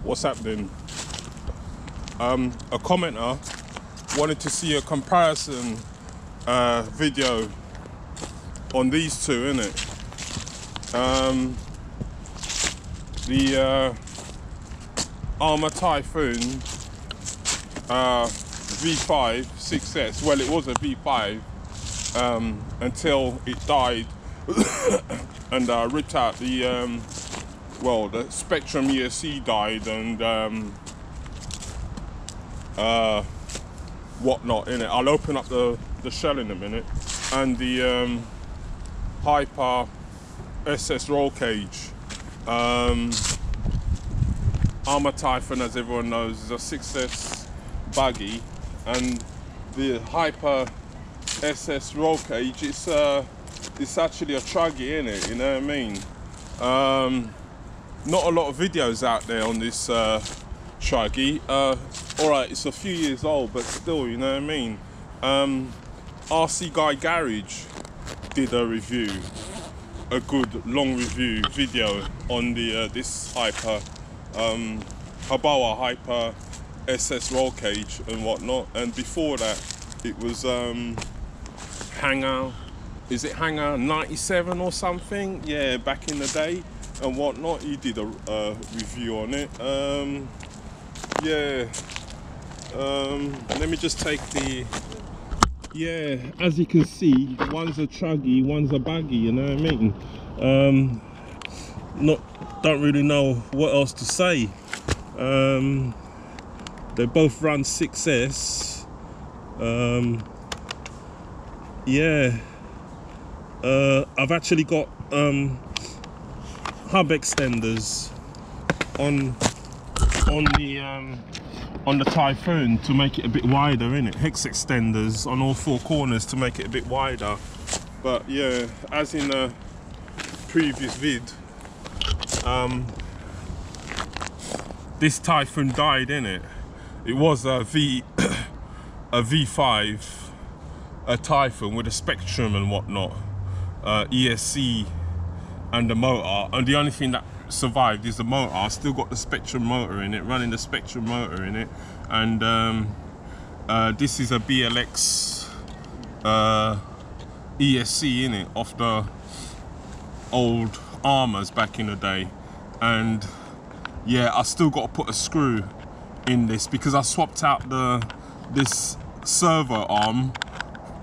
What's happening? A commenter wanted to see a comparison video on these two, innit? The Arrma Typhoon V5 6S. Well, it was a V5 until it died and ripped out the well, the Spectrum ESC died and whatnot in it. I'll open up the shell in a minute. And the Haboa SS roll cage. Arrma Typhoon, as everyone knows, is a 6S buggy, and the Haboa SS roll cage, it's actually a truggy, in it. You know what I mean? Not a lot of videos out there on this truggy. Alright, it's a few years old, but still, you know what I mean? RC Guy Garage did a review, a good long review video on the this Haboa SS roll cage and whatnot. And before that, it was Hangar, is it Hangar 97 or something? Yeah, back in the day and whatnot. He did a review on it. Yeah. Let me just take the. Yeah, as you can see, one's a truggy, one's a buggy, you know what I mean? Don't really know what else to say. They both run 6S. Yeah, I've actually got hub extenders on the Typhoon to make it a bit wider, innit? Hex extenders on all four corners to make it a bit wider. But yeah, as in a previous vid, this Typhoon died, innit? It was a V5, a Typhoon with a Spectrum and whatnot, ESC and the motor, and the only thing that survived is the motor. I still got the Spectrum motor in it, running the Spectrum motor in it, and this is a BLX ESC in it, off the old Arrmas back in the day. And yeah, I still got to put a screw in this because I swapped out this servo arm,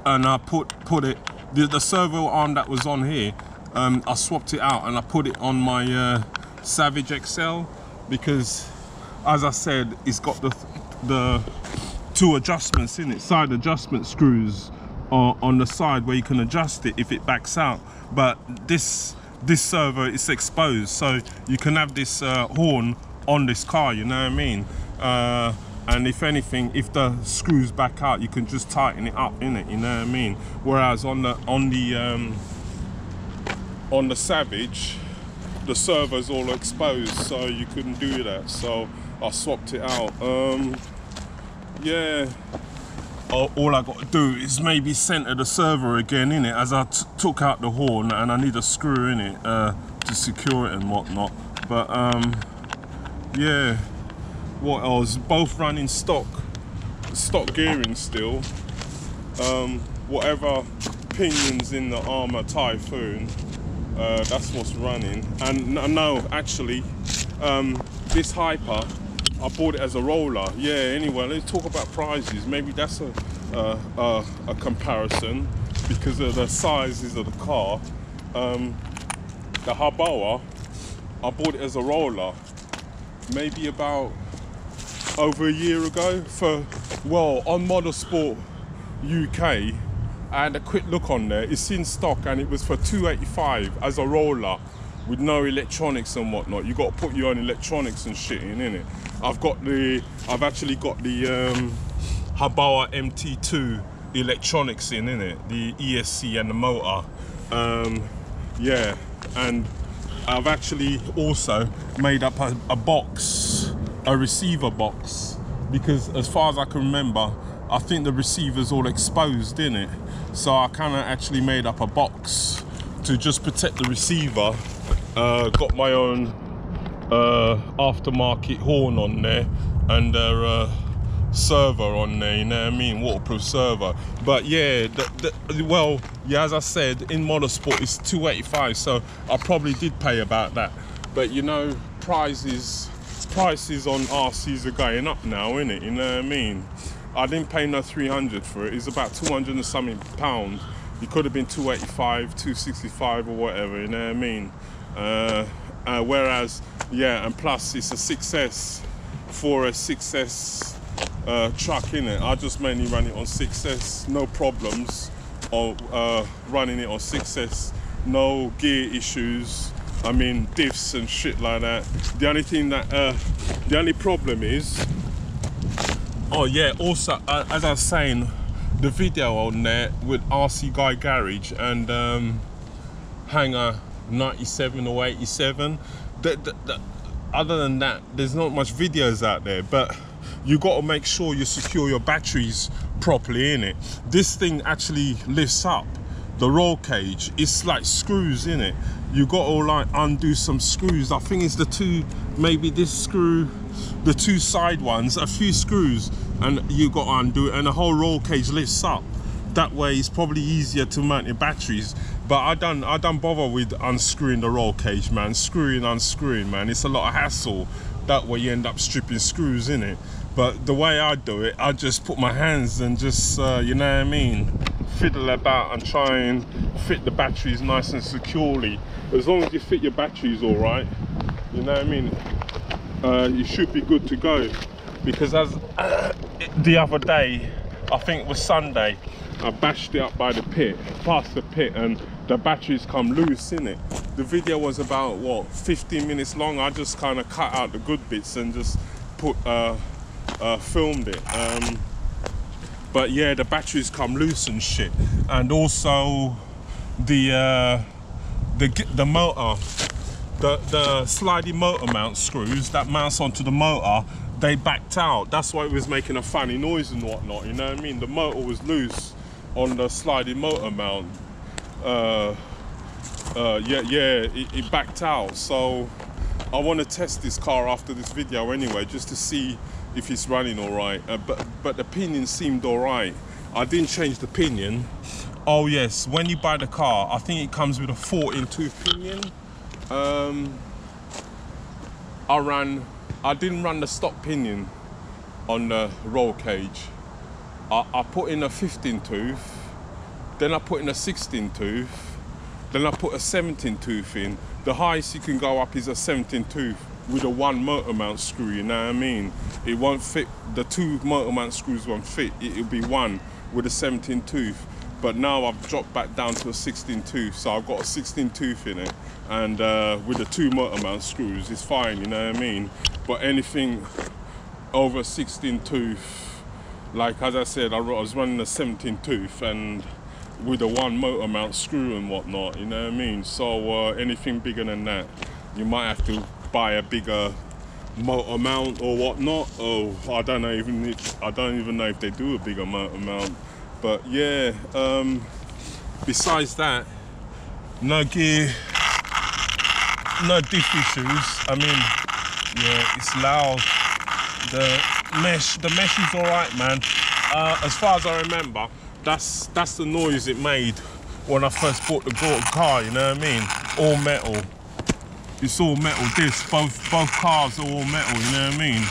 and I put it the servo arm that was on here. I swapped it out and I put it on my Savage XL because, as I said, it's got the two adjustments in it, side adjustment screws on the side where you can adjust it if it backs out. But this servo is exposed, so you can have this horn on this car, you know what I mean? And if anything, if the screws back out, you can just tighten it up in it, you know what I mean? Whereas on the Savage, the servo's all exposed, so you couldn't do that. So I swapped it out. Yeah. All I got to do is maybe center the servo again in it, as I took out the horn, and I need a screw in it to secure it and whatnot. But yeah. What else? Both running stock gearing still. Whatever pinions in the Arrma Typhoon, that's what's running. And no, actually, this Haboa, I bought it as a roller. Yeah. Anyway, let's talk about prices. Maybe that's a comparison because of the sizes of the car. The Haboa, I bought it as a roller, maybe about over a year ago for, well, on Motorsport UK. I had a quick look on there. It's in stock and it was for $285 as a roller with no electronics and whatnot. You got to put your own electronics and shit in it. I've actually got the Haboa MT2 electronics in it, the ESC and the motor. Yeah, and I've actually also made up a box, a receiver box, because as far as I can remember, I think the receiver's all exposed in it. So I kind of actually made up a box to just protect the receiver. Got my own aftermarket horn on there, and their server on there, you know what I mean, waterproof server. But yeah, well, yeah, as I said, in motorsport it's 285, so I probably did pay about that. But you know, prices on RCs are going up now, innit, you know what I mean. I didn't pay no 300 for it. It's about 200 and something pounds. It could have been 285, 265 or whatever, you know what I mean. Whereas, yeah, and plus it's a 6S for a 6S truck, innit. I just mainly run it on 6S, no problems of running it on 6S, no gear issues. I mean, diffs and shit like that. The only thing that, the only problem is, oh yeah, also, as I was saying, the video on there with RC Guy Garage and Hangar 97 or 87, other than that, there's not much videos out there, but you got to make sure you secure your batteries properly in it. This thing actually lifts up the roll cage. It's like screws in it. You got to like undo some screws. I think it's the two, maybe this screw, the two side ones, a few screws, and you got to undo it, and the whole roll cage lifts up. That way it's probably easier to mount your batteries. But I don't bother with unscrewing the roll cage, man. Unscrewing, man, it's a lot of hassle. That way you end up stripping screws in it. But the way I do it, I just put my hands and just, you know what I mean, fiddle about and try and fit the batteries nice and securely. As long as you fit your batteries all right, you know what I mean, you should be good to go. Because as the other day, I think it was Sunday, I bashed it up by the pit, past the pit, and the batteries come loose in it. The video was about, what, 15 minutes long. I just kind of cut out the good bits and just put filmed it. But yeah, the batteries come loose and shit. And also the motor, the sliding motor mount screws that mounts onto the motor, they backed out. That's why it was making a funny noise and whatnot, you know what I mean. The motor was loose on the sliding motor mount. It backed out. So I want to test this car after this video anyway, just to see if it's running all right. But the pinion seemed all right. I didn't change the pinion. Oh yes, when you buy the car, I think it comes with a 14-tooth pinion. I didn't run the stock pinion on the roll cage. I put in a 15-tooth, then I put in a 16-tooth, then I put a 17-tooth in. The highest you can go up is a 17-tooth with a one motor mount screw, you know what I mean? It won't fit, the two motor mount screws won't fit, it'll be one with a 17-tooth. But now I've dropped back down to a 16-tooth, so I've got a 16-tooth in it, and with the two motor mount screws, it's fine, you know what I mean? But anything over 16-tooth, like as I said, I was running a 17-tooth and with a one motor mount screw and whatnot, you know what I mean? So anything bigger than that, you might have to buy a bigger motor mount or whatnot. Oh, I don't even know if they do a bigger motor mount. But yeah, besides that, no gear, no diff issues. I mean, yeah, it's loud. The mesh is all right, man. As far as I remember, that's the noise it made when I first bought the car, you know what I mean? All metal. It's all metal disc. Both cars are all metal, you know what I mean?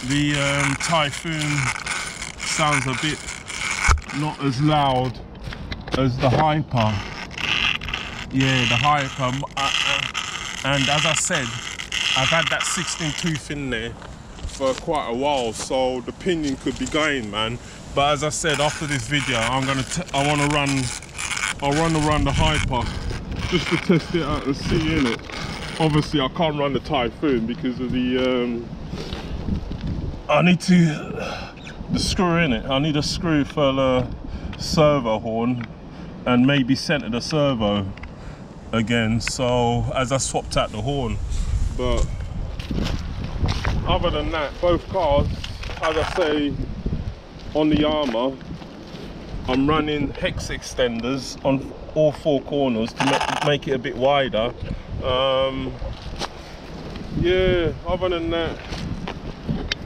The Typhoon sounds a bit not as loud as the Hyper. Yeah, the Hyper. And as I said, I've had that 16-tooth in there for quite a while, so the pinion could be going, man. But as I said, after this video, I want to run the Hyper just to test it out and see in it. Obviously, I can't run the Typhoon because of the I need the screw in it. I need a screw for the servo horn and maybe center the servo again. So as I swapped out the horn, but other than that, both cars, as I say, on the Arrma, I'm running hex extenders on all four corners to make it a bit wider. yeah, other than that,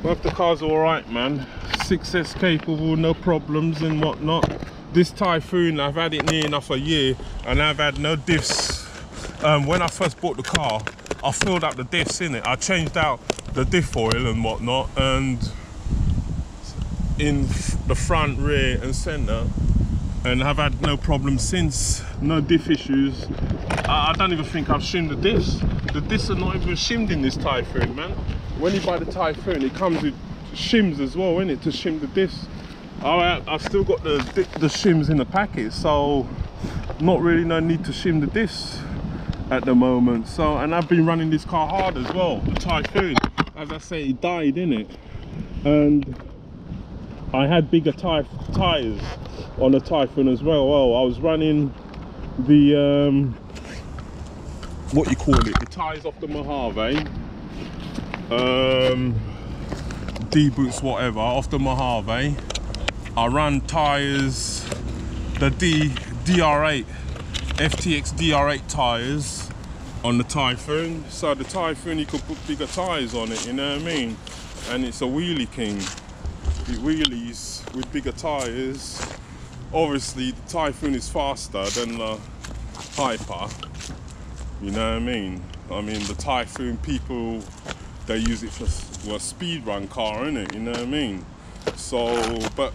both the cars are alright, man. Success capable, no problems and whatnot. This Typhoon, I've had it near enough a year and I've had no diffs. When I first bought the car, I filled up the diffs in it. I changed out the diff oil and whatnot, and in the front, rear and centre, and I've had no problems since. No diff issues. I don't even think I've shimmed the diffs. The diffs are not even shimmed in this Typhoon, man. When you buy the Typhoon, it comes with shims as well, innit, to shim the diffs. I've still got the shims in the packet, so not really no need to shim the diffs at the moment. So, and I've been running this car hard as well, the Typhoon. As I say, it died, innit, and I had bigger tyres on the Typhoon as well. Well, I was running the what you call it, the tyres off the Mojave, D-boots, whatever, off the Mojave. I run tyres, the DR8 FTX DR8 tyres on the Typhoon. So the Typhoon, you could put bigger tyres on it, you know what I mean, and it's a wheelie king. It wheelies with bigger tyres. Obviously the Typhoon is faster than the Hyper, you know what I mean. The Typhoon, people, they use it for a speed run car, innit, you know what I mean. So, but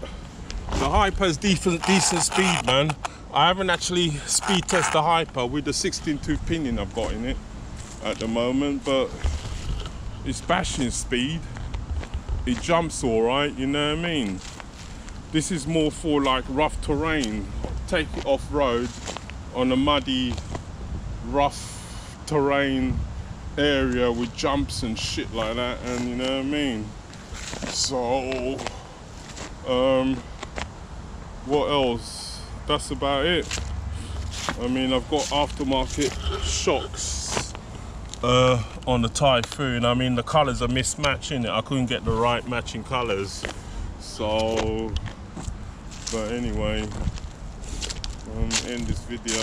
the Hyper's decent speed, man. I haven't actually speed tested the Hyper with the 16-tooth pinion I've got in it at the moment, but it's bashing speed. It jumps all right, you know what I mean. This is more for like rough terrain. Take it off road on a muddy, rough terrain area with jumps and shit like that, and you know what I mean. So, what else? That's about it. I've got aftermarket shocks on the Typhoon. The colours are mismatching it. I couldn't get the right matching colours. So, but anyway, end this video.